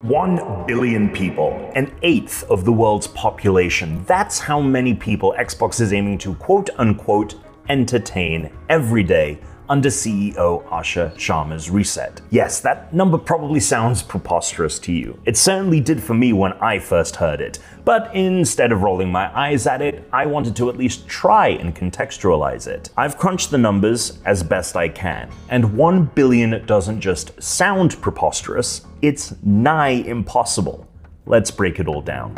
1 billion people, an eighth of the world's population. That's how many people Xbox is aiming to quote-unquote entertain every day under CEO Asha Sharma's reset. Yes, that number probably sounds preposterous to you. It certainly did for me when I first heard it. But instead of rolling my eyes at it, I wanted to at least try and contextualize it. I've crunched the numbers as best I can, and 1 billion doesn't just sound preposterous, it's nigh impossible. Let's break it all down.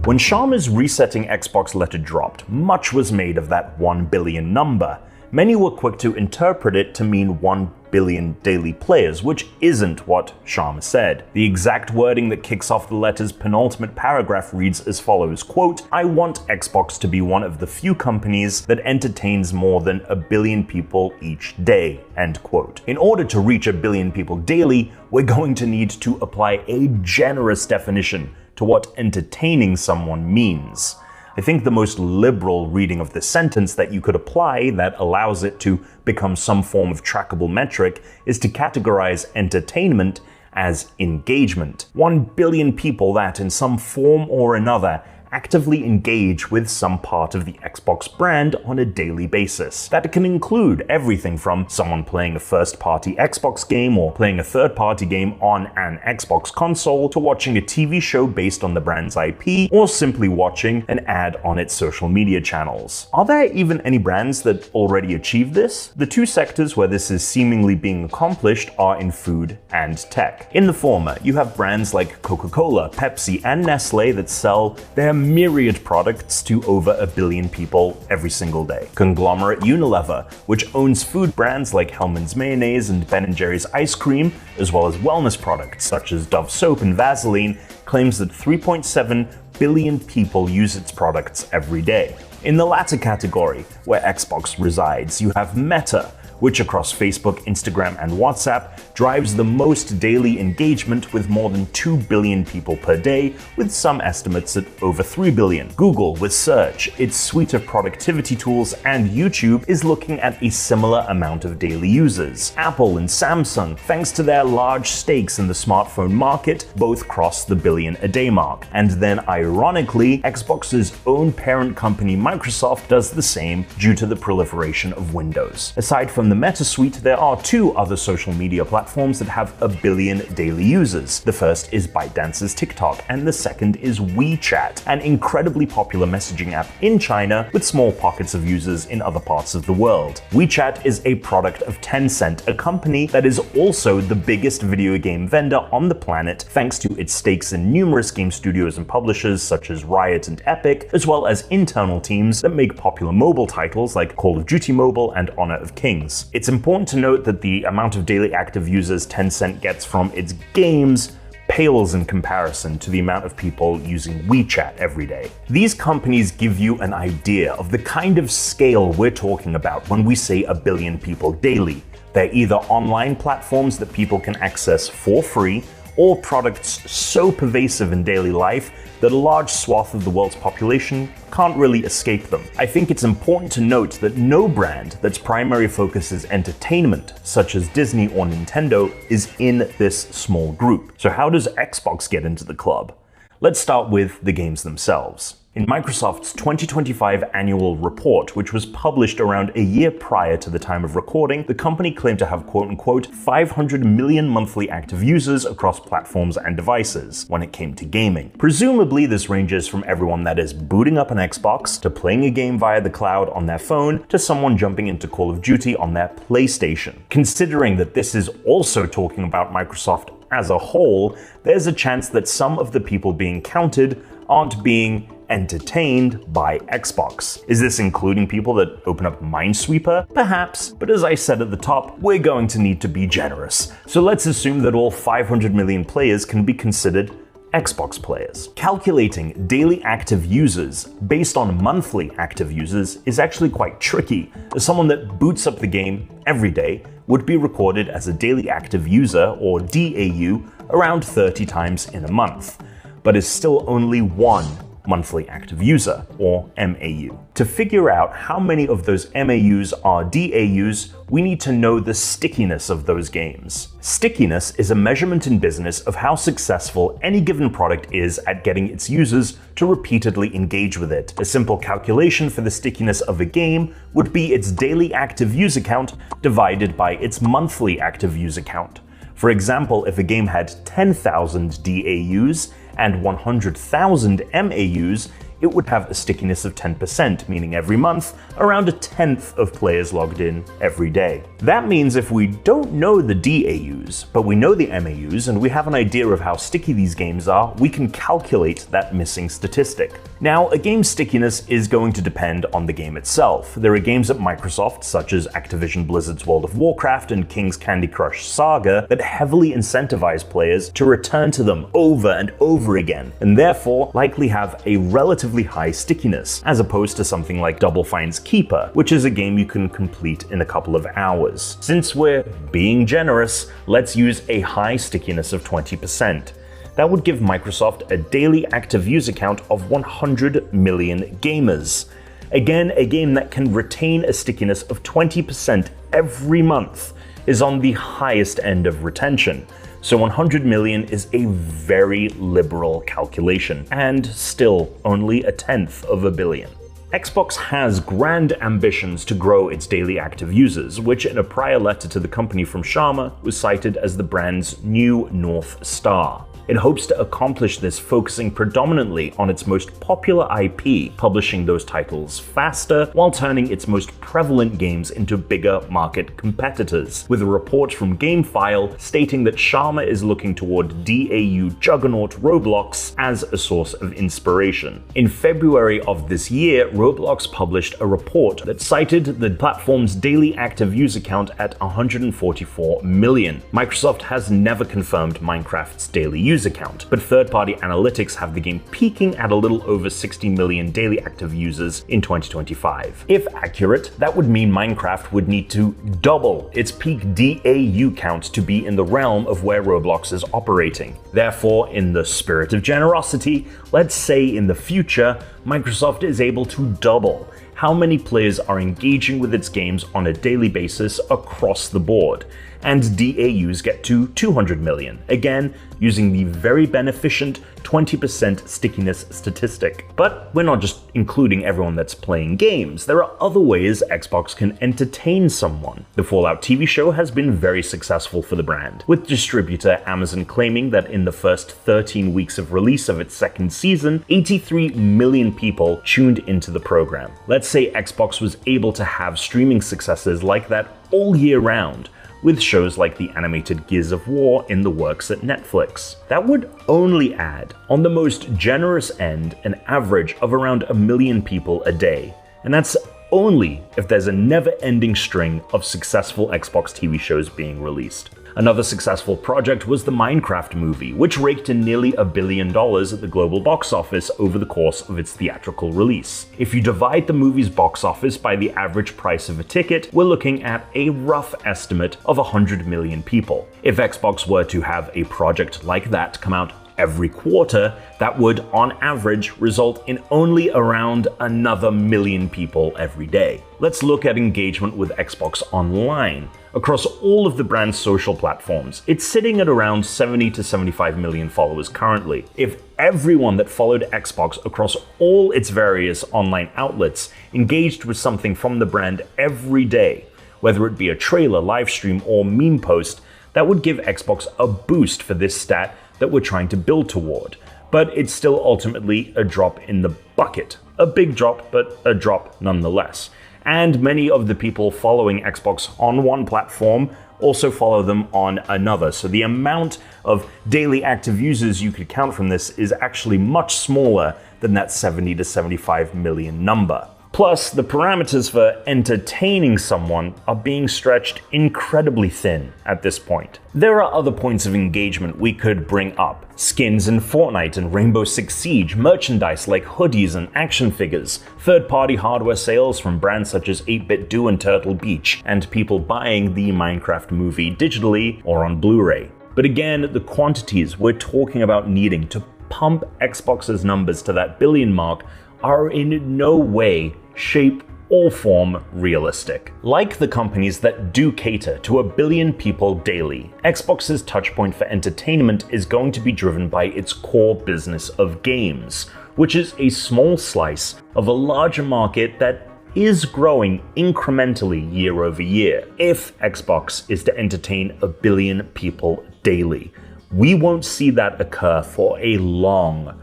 When Sharma's resetting Xbox letter dropped, much was made of that 1 billion number. Many were quick to interpret it to mean 1 billion daily players, which isn't what Sharma said. The exact wording that kicks off the letter's penultimate paragraph reads as follows, quote, "I want Xbox to be one of the few companies that entertains more than 1 billion people each day," end quote. In order to reach 1 billion people daily, we're going to need to apply a generous definition to what entertaining someone means. I think the most liberal reading of this sentence that you could apply that allows it to become some form of trackable metric is to categorize entertainment as engagement. 1 billion people that, in some form or another, actively engage with some part of the Xbox brand on a daily basis. That can include everything from someone playing a first-party Xbox game or playing a third-party game on an Xbox console to watching a TV show based on the brand's IP or simply watching an ad on its social media channels. Are there even any brands that already achieve this? The two sectors where this is seemingly being accomplished are in food and tech. In the former, you have brands like Coca-Cola, Pepsi, and Nestle that sell their myriad products to over 1 billion people every single day. Conglomerate Unilever, which owns food brands like Hellmann's Mayonnaise and Ben & Jerry's ice cream, as well as wellness products such as Dove soap and Vaseline, claims that 3.7 billion people use its products every day. In the latter category, where Xbox resides, you have Meta, which across Facebook, Instagram, and WhatsApp drives the most daily engagement with more than 2 billion people per day, with some estimates at over 3 billion. Google with Search, its suite of productivity tools, and YouTube is looking at a similar amount of daily users. Apple and Samsung, thanks to their large stakes in the smartphone market, both cross the billion-a-day mark. And then ironically, Xbox's own parent company Microsoft does the same due to the proliferation of Windows. Aside from the Meta suite, there are two other social media platforms that have 1 billion daily users. The first is ByteDance's TikTok, and the second is WeChat, an incredibly popular messaging app in China with small pockets of users in other parts of the world. WeChat is a product of Tencent, a company that is also the biggest video game vendor on the planet thanks to its stakes in numerous game studios and publishers such as Riot and Epic, as well as internal teams that make popular mobile titles like Call of Duty Mobile and Honor of Kings. It's important to note that the amount of daily active users Tencent gets from its games pales in comparison to the amount of people using WeChat every day. These companies give you an idea of the kind of scale we're talking about when we say 1 billion people daily. They're either online platforms that people can access for free, or products so pervasive in daily life that a large swath of the world's population can't really escape them. I think it's important to note that no brand that's primary focus is entertainment, such as Disney or Nintendo, is in this small group. So how does Xbox get into the club? Let's start with the games themselves. In Microsoft's 2025 annual report, which was published around a year prior to the time of recording, the company claimed to have quote-unquote 500 million monthly active users across platforms and devices when it came to gaming. Presumably, this ranges from everyone that is booting up an Xbox, to playing a game via the cloud on their phone, to someone jumping into Call of Duty on their PlayStation. Considering that this is also talking about Microsoft as a whole, there's a chance that some of the people being counted aren't being entertained by Xbox. Is this including people that open up Minesweeper? Perhaps, but as I said at the top, we're going to need to be generous. So let's assume that all 500 million players can be considered Xbox players. Calculating daily active users based on monthly active users is actually quite tricky, as someone that boots up the game every day would be recorded as a daily active user, or DAU, around 30 times in a month, but is still only one monthly active user, or MAU. To figure out how many of those MAUs are DAUs, we need to know the stickiness of those games. Stickiness is a measurement in business of how successful any given product is at getting its users to repeatedly engage with it. A simple calculation for the stickiness of a game would be its daily active user count divided by its monthly active user count. For example, if a game had 10,000 DAUs and 100,000 MAUs, it would have a stickiness of 10%, meaning every month, around a tenth of players logged in every day. That means if we don't know the DAUs, but we know the MAUs and we have an idea of how sticky these games are, we can calculate that missing statistic. Now, a game's stickiness is going to depend on the game itself. There are games at Microsoft, such as Activision Blizzard's World of Warcraft and King's Candy Crush Saga, that heavily incentivize players to return to them over and over again, and therefore likely have a relatively high stickiness, as opposed to something like Double Fine's Keeper, which is a game you can complete in a couple of hours. Since we're being generous, let's use a high stickiness of 20%. That would give Microsoft a daily active user count of 100 million gamers. Again, a game that can retain a stickiness of 20% every month is on the highest end of retention. So 100 million is a very liberal calculation, and still only a tenth of a billion. Xbox has grand ambitions to grow its daily active users, which in a prior letter to the company from Sharma was cited as the brand's new North Star. It hopes to accomplish this focusing predominantly on its most popular IP, publishing those titles faster while turning its most prevalent games into bigger market competitors, with a report from GameFile stating that Sharma is looking toward DAU juggernaut Roblox as a source of inspiration. In February of this year, Roblox published a report that cited the platform's daily active user count at 144 million. Microsoft has never confirmed Minecraft's daily user count, but third-party analytics have the game peaking at a little over 60 million daily active users in 2025. If accurate, that would mean Minecraft would need to double its peak DAU count to be in the realm of where Roblox is operating. Therefore, in the spirit of generosity, let's say in the future, Microsoft is able to double how many players are engaging with its games on a daily basis across the board, and DAUs get to 200 million, again using the very beneficent 20% stickiness statistic. But we're not just including everyone that's playing games. There are other ways Xbox can entertain someone. The Fallout TV show has been very successful for the brand, with distributor Amazon claiming that in the first 13 weeks of release of its second season, 83 million people tuned into the program. Let's say Xbox was able to have streaming successes like that all year round, with shows like the animated Gears of War in the works at Netflix. That would only add, on the most generous end, an average of around 1 million people a day. And that's only if there's a never-ending string of successful Xbox TV shows being released. Another successful project was the Minecraft movie, which raked in nearly $1 billion at the global box office over the course of its theatrical release. If you divide the movie's box office by the average price of a ticket, we're looking at a rough estimate of 100 million people. If Xbox were to have a project like that come out every quarter, that would, on average, result in only around another 1 million people every day. Let's look at engagement with Xbox Online. Across all of the brand's social platforms, it's sitting at around 70 to 75 million followers currently. If everyone that followed Xbox across all its various online outlets engaged with something from the brand every day, whether it be a trailer, live stream, or meme post, that would give Xbox a boost for this stat that we're trying to build toward. But it's still ultimately a drop in the bucket. A big drop, but a drop nonetheless. And many of the people following Xbox on one platform also follow them on another. So the amount of daily active users you could count from this is actually much smaller than that 70 to 75 million number. Plus, the parameters for entertaining someone are being stretched incredibly thin at this point. There are other points of engagement we could bring up. Skins in Fortnite and Rainbow Six Siege, merchandise like hoodies and action figures, third-party hardware sales from brands such as 8BitDo and Turtle Beach, and people buying the Minecraft movie digitally or on Blu-ray. But again, the quantities we're talking about needing to pump Xbox's numbers to that billion mark are in no way, shape, or form realistic. Like the companies that do cater to a billion people daily, Xbox's touchpoint for entertainment is going to be driven by its core business of games, which is a small slice of a larger market that is growing incrementally year over year. If Xbox is to entertain a billion people daily, we won't see that occur for a long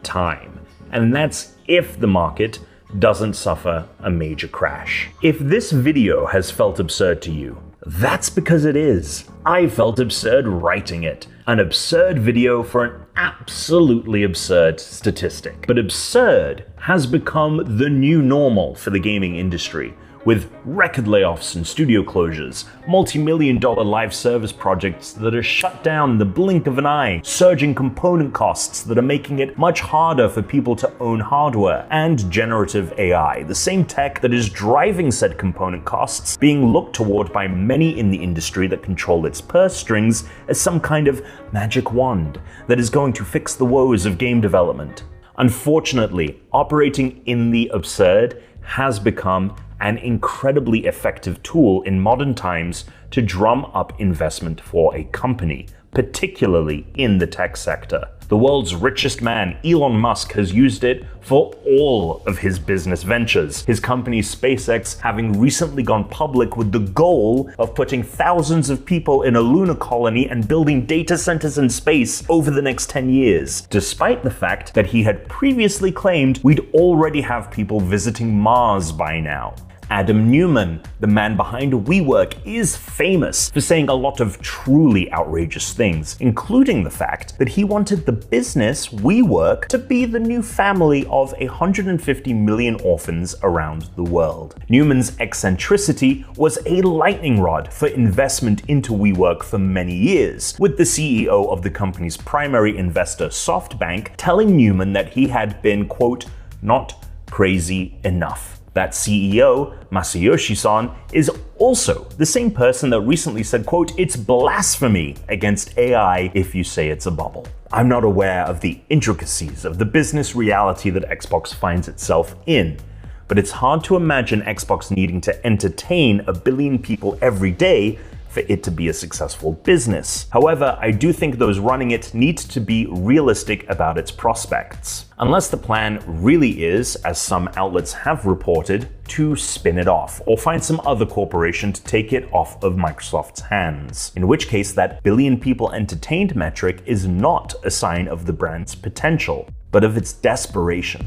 time. And that's if the market doesn't suffer a major crash. If this video has felt absurd to you, that's because it is. I felt absurd writing it. An absurd video for an absolutely absurd statistic. But absurd has become the new normal for the gaming industry, with record layoffs and studio closures, multi-million-dollar live service projects that are shut down in the blink of an eye, surging component costs that are making it much harder for people to own hardware, and generative AI, the same tech that is driving said component costs, being looked toward by many in the industry that control its purse strings as some kind of magic wand that is going to fix the woes of game development. Unfortunately, operating in the absurd has become an incredibly effective tool in modern times to drum up investment for a company, particularly in the tech sector. The world's richest man, Elon Musk, has used it for all of his business ventures, his company SpaceX having recently gone public with the goal of putting thousands of people in a lunar colony and building data centers in space over the next 10 years, despite the fact that he had previously claimed we'd already have people visiting Mars by now. Adam Neumann, the man behind WeWork, is famous for saying a lot of truly outrageous things, including the fact that he wanted the business WeWork to be the new family of 150 million orphans around the world. Neumann's eccentricity was a lightning rod for investment into WeWork for many years, with the CEO of the company's primary investor, SoftBank, telling Neumann that he had been, quote, not crazy enough. That CEO, Masayoshi-san, is also the same person that recently said, quote, it's blasphemy against AI if you say it's a bubble. I'm not aware of the intricacies of the business reality that Xbox finds itself in, but it's hard to imagine Xbox needing to entertain a billion people every day for it to be a successful business. However, I do think those running it need to be realistic about its prospects. Unless the plan really is, as some outlets have reported, to spin it off or find some other corporation to take it off of Microsoft's hands. In which case, that billion people entertained metric is not a sign of the brand's potential, but of its desperation.